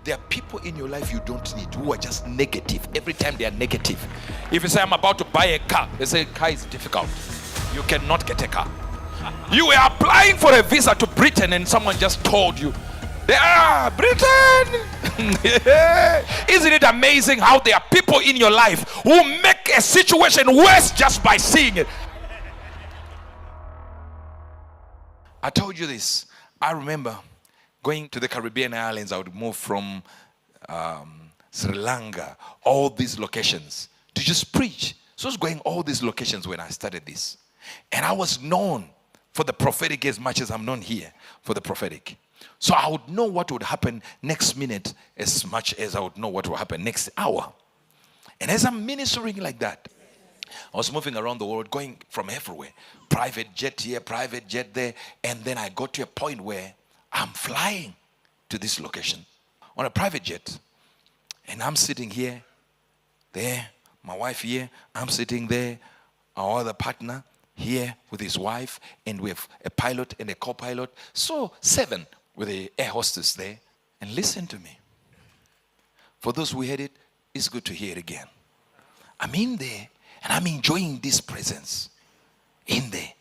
There are people in your life you don't need who are just negative. Every time they are negative. If you say, I'm about to buy a car, they say, car is difficult. You cannot get a car. You were applying for a visa to Britain and someone just told you, Britain! Isn't it amazing how there are people in your life who make a situation worse just by seeing it? I told you this. I remember going to the Caribbean islands. I would move from Sri Lanka, all these locations, to just preach. So I was going all these locations when I started this. And I was known for the prophetic as much as I'm known here for the prophetic. So I would know what would happen next minute as much as I would know what will happen next hour. And as I'm ministering like that, I was moving around the world, going from everywhere. Private jet here, private jet there. And then I got to a point where I'm flying to this location on a private jet. And I'm sitting here, there, my wife here. I'm sitting there, our other partner here with his wife. And we have a pilot and a co-pilot. So 7 with the air hostess there. And listen to me. For those who heard it, it's good to hear it again. I'm in there. And I'm enjoying this presence in there.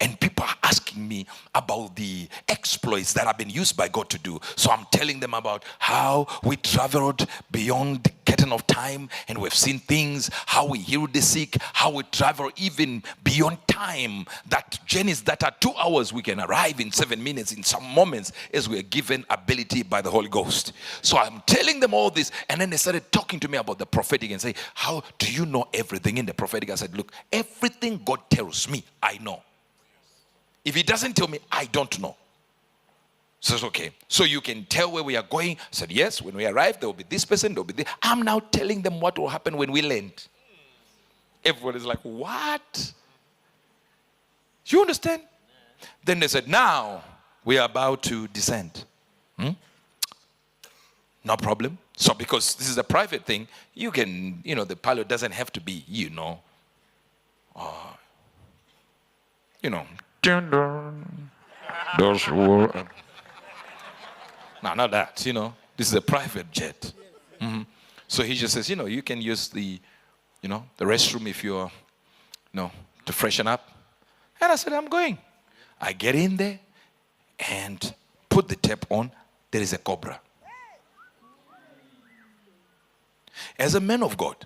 And people are asking me about the exploits that have been used by God to do. So I'm telling them about how we traveled beyond the curtain of time and we've seen things, how we healed the sick, how we travel even beyond time. That journeys that are 2 hours, we can arrive in 7 minutes in some moments as we are given ability by the Holy Ghost. So I'm telling them all this. And then they started talking to me about the prophetic and say, how do you know everything in the prophetic? I said, look, everything God tells me, I know. If he doesn't tell me, I don't know. So it's okay. So you can tell where we are going. I said, yes, when we arrive, there will be this person, there will be this. I'm now telling them what will happen when we land. Everybody's like, what? You understand? Then they said, now we are about to descend. No problem. So because this is a private thing, you can, the pilot doesn't have to be, those were no, not that, this is a private jet. So he just says, you can use the restroom if you're to freshen up. And I said, I'm going. I get in there and put the tap on. There is a cobra. As a man of God,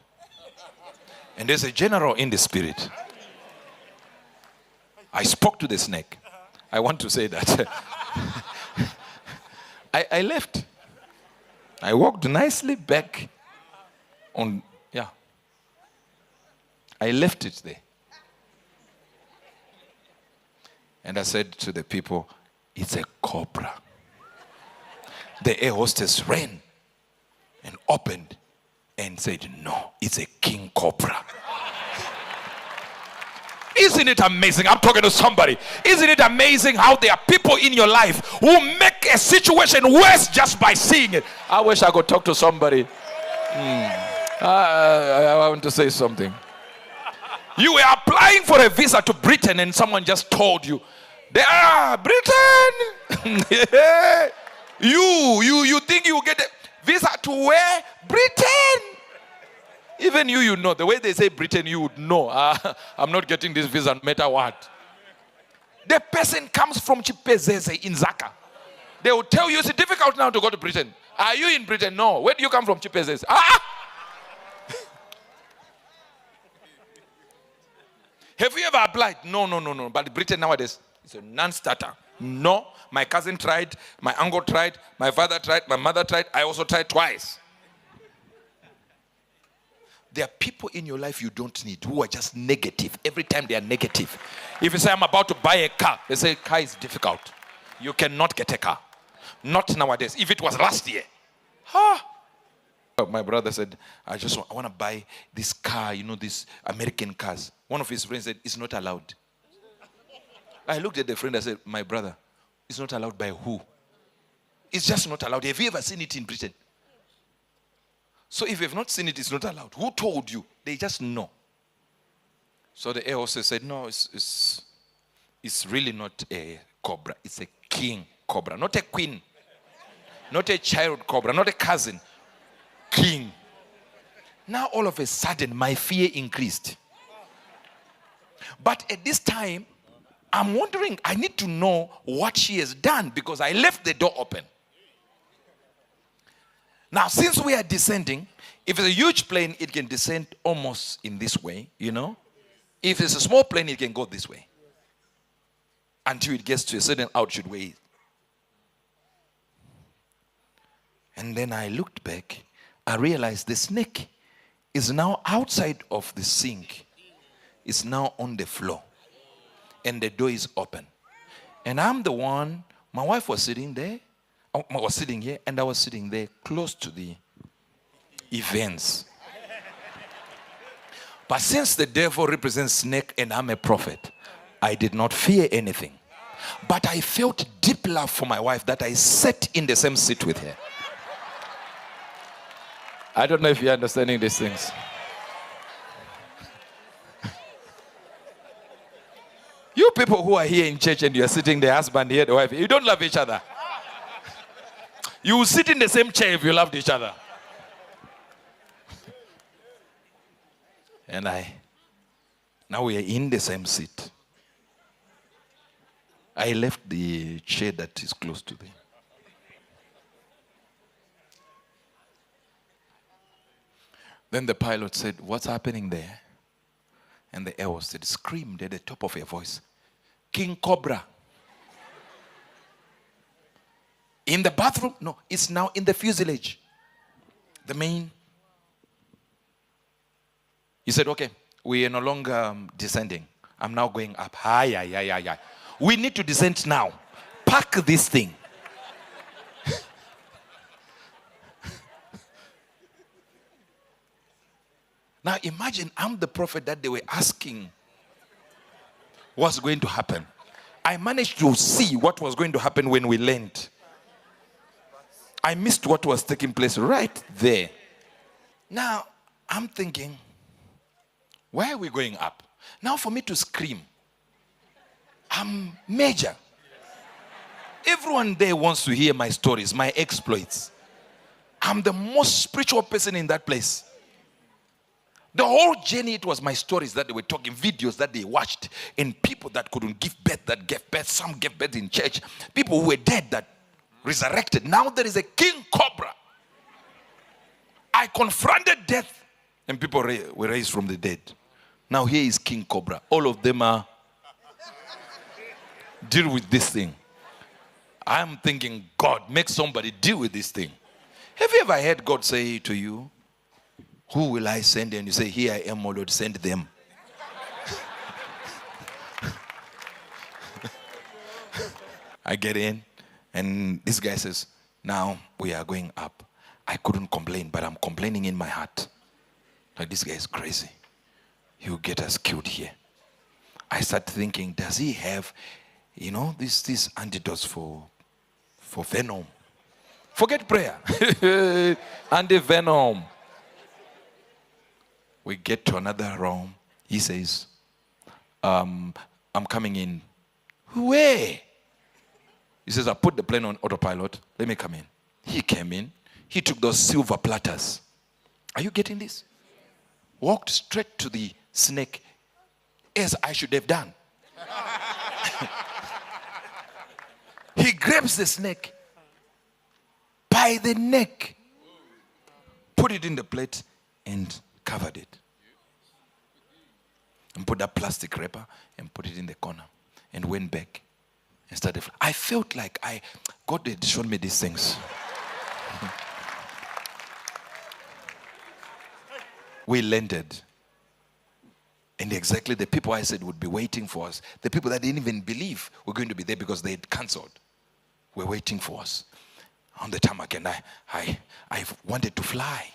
and there's a general in the spirit, I spoke to the snake. I want to say that. I left. I walked nicely back on, I left it there. And I said to the people, it's a cobra. The air hostess ran and opened and said, no, it's a king cobra. Isn't it amazing? I'm talking to somebody. Isn't it amazing how there are people in your life who make a situation worse just by seeing it? I wish I could talk to somebody. I want to say something. You were applying for a visa to Britain and someone just told you, Britain! You think you will get a visa to where? Britain! Even you know. The way they say Britain, you would know. I'm not getting this visa no matter what. The person comes from Chipezeze in Zaka. They will tell you it's difficult now to go to Britain. Are you in Britain? No. Where do you come from, Chipezeze? Have you ever applied? No. But Britain nowadays, it's a non-starter. No. My cousin tried. My uncle tried. My father tried. My mother tried. I also tried twice. There are people in your life you don't need who are just negative. Every time they are negative. If you say, I'm about to buy a car, they say, car is difficult. You cannot get a car. Not nowadays. If it was last year. My brother said, I want to buy this car, these American cars. One of his friends said, it's not allowed. I looked at the friend, I said, my brother, it's not allowed by who? It's just not allowed. Have you ever seen it in Britain? So if you've not seen it, it's not allowed. Who told you? They just know. So the air hostess said, no, it's really not a cobra. It's a king cobra, not a queen. Not a child cobra, not a cousin. King. Now all of a sudden, my fear increased. But at this time, I'm wondering, I need to know what she has done because I left the door open. Now, since we are descending, if it's a huge plane, it can descend almost in this way, you know. If it's a small plane, it can go this way until it gets to a certain altitude way. And then I looked back. I realized the snake is now outside of the sink. It's now on the floor. And the door is open. And I'm the one, my wife was sitting there. I was sitting here, and I was sitting there close to the events. But since the devil represents snake and I'm a prophet, I did not fear anything. But I felt deep love for my wife that I sat in the same seat with her. I don't know if you're understanding these things. You people who are here in church and you're sitting, the husband here, the wife, you don't love each other. You will sit in the same chair if you loved each other. And now we are in the same seat. I left the chair that is close to the. Then the pilot said, "What's happening there?" And the air hostess screamed at the top of her voice, "King Cobra." In the bathroom? No, it's now in the fuselage. The main. He said, "Okay, we are no longer descending. I'm now going up. Hi. We need to descend now. Pack this thing." Now imagine I'm the prophet that they were asking what's going to happen. I managed to see what was going to happen when we land. I missed what was taking place right there. Now, I'm thinking, why are we going up? Now for me to scream, I'm major. Everyone there wants to hear my stories, my exploits. I'm the most spiritual person in that place. The whole journey, it was my stories that they were talking, videos that they watched, and people that couldn't give birth, that gave birth, some gave birth in church, people who were dead that resurrected. Now there is a king cobra. I confronted death, and people were raised from the dead. Now here is king cobra. All of them are deal with this thing. I'm thinking, God, make somebody deal with this thing. Have you ever heard God say to you, "Who will I send?" And you say, "Here I am, O Lord, send them." I get in, and this guy says, "Now we are going up." I couldn't complain, but I'm complaining in my heart. Like, this guy is crazy. He will get us killed here. I start thinking, does he have, these antidotes for venom? Forget prayer. Anti-venom. We get to another room. He says, I'm coming in. Where? He says, I put the plane on autopilot. Let me come in. He came in. He took those silver platters. Are you getting this? Walked straight to the snake, as I should have done. He grabs the snake by the neck, put it in the plate, and covered it. And put that plastic wrapper and put it in the corner. And went back and started. I felt like God had shown me these things. We landed. And exactly the people I said would be waiting for us, the people that didn't even believe were going to be there because they had cancelled, were waiting for us. On the tarmac, and I wanted to fly.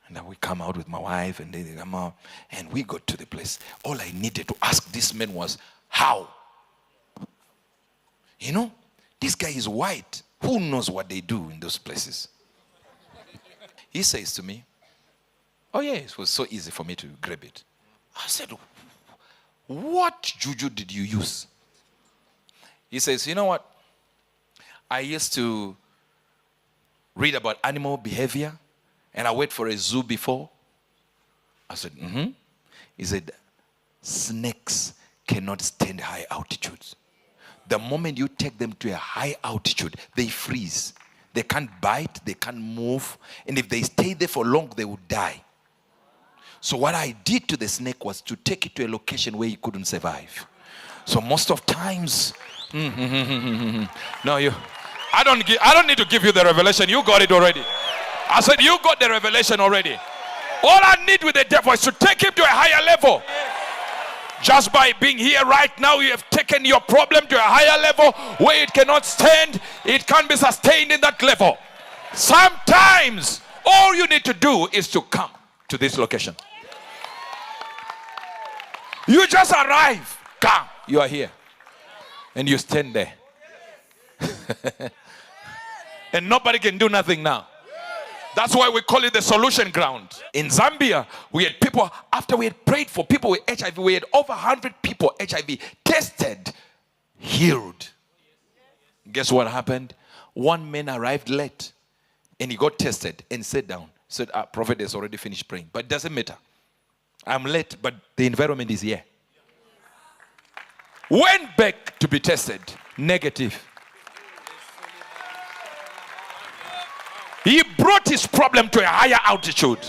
And then we come out with my wife, and they come out, and we got to the place. All I needed to ask this man was, how? This guy is white. Who knows what they do in those places? He says to me, oh yeah, it was so easy for me to grab it. I said, what juju did you use? He says, you know what? I used to read about animal behavior, and I went for a zoo before. I said, He said, snakes cannot stand high altitudes. The moment you take them to a high altitude, they freeze. They can't bite, they can't move, and if they stay there for long, they will die. So what I did to the snake was to take it to a location where he couldn't survive. So most of times, no, I don't need to give you the revelation. You got it already. I said, you got the revelation already. All I need with the devil is to take him to a higher level. Just by being here right now, you have taken your problem to a higher level where it cannot stand. It can't be sustained in that level. Sometimes, all you need to do is to come to this location. You just arrive. Come. You are here. And you stand there. And nobody can do nothing now. That's why we call it the solution ground. In Zambia, we had people, after we had prayed for people with HIV, we had over 100 people HIV tested, healed. Guess what happened? One man arrived late and he got tested and sat down. Said, Prophet has already finished praying. But it doesn't matter. I'm late, but the environment is here. Went back to be tested, negative. He brought his problem to a higher altitude.